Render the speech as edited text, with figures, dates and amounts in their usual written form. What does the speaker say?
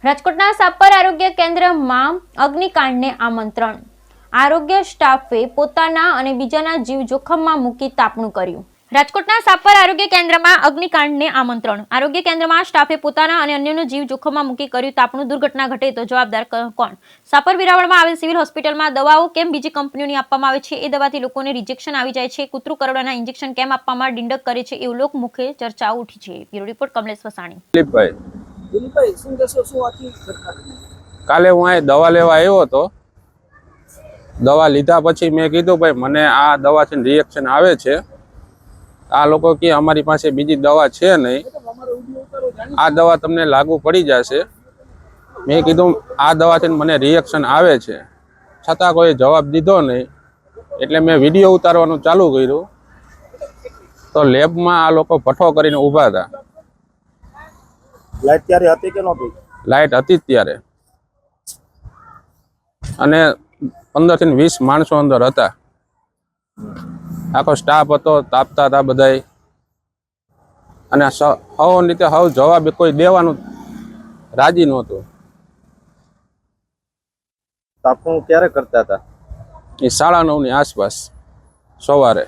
રાજકોટના સાપર આરોગ્ય કેન્દ્રમાં અગ્નિકાંડને આમંત્રણ. આરોગ્ય સ્ટાફે પોતાના અને બીજાના જીવ જોખમમાં મૂકી તાપણું કર્યું. રાજકોટના સાપર આરોગ્ય કેન્દ્રમાં અગ્નિકાંડને આમંત્રણ. આરોગ્ય કેન્દ્રમાં સ્ટાફે પોતાના અને અન્યનો જીવ જોખમમાં મૂકી કર્યું તાપણું. દુર્ઘટના ઘટે તો જવાબદાર કોણ? સાપર વેરાવળમાં આવેલ સિવિલ હોસ્પિટલમાં દવાઓ કેમ બીજી કંપનીઓની આપવામાં આવે છે? એ દવાથી લોકોને રિજેક્શન આવી જાય છે. કૂતરું કરડવાના ઇન્જેક્શન કેમ આપવામાં ડિંડક કરે છે? એવું લોકમુખે ચર્ચાઓ ઉઠી છે. Bureau report Kamlesh Vasani. કાલે હું અહીં દવા લેવા આવ્યો હતો. દવા લીધા પછી મેં કીધું ભાઈ મને આ દવાથી રિએક્શન આવે છે. આ લોકો કે અમારી પાસે બીજી દવા છે નહીં, આ દવા તમને લાગુ પડી જશે. મેં કીધું આ દવાથી મને રિએક્શન આવે છે, છતાં કોઈ જવાબ દીધો નહીં. એટલે મેં વિડીયો ઉતારવાનું ચાલુ કર્યું તો લેબમાં આ લોકો ભઠ્ઠો કરીને ઊભા હતા. લાઈટ ત્યારે હતી કે નહોતી? લાઈટ હતી ત્યારે, અને 15 થી 20 માણસો અંદર હતા. આખો સ્ટાફ હતો, તાપતા હતા બધાય. અને હવ રીતે હવ જવાબ કોઈ દેવાનું રાજી નહોતું. તાપણું ક્યારે કરતા હતા? એ 9:30 ની આસપાસ સવારે.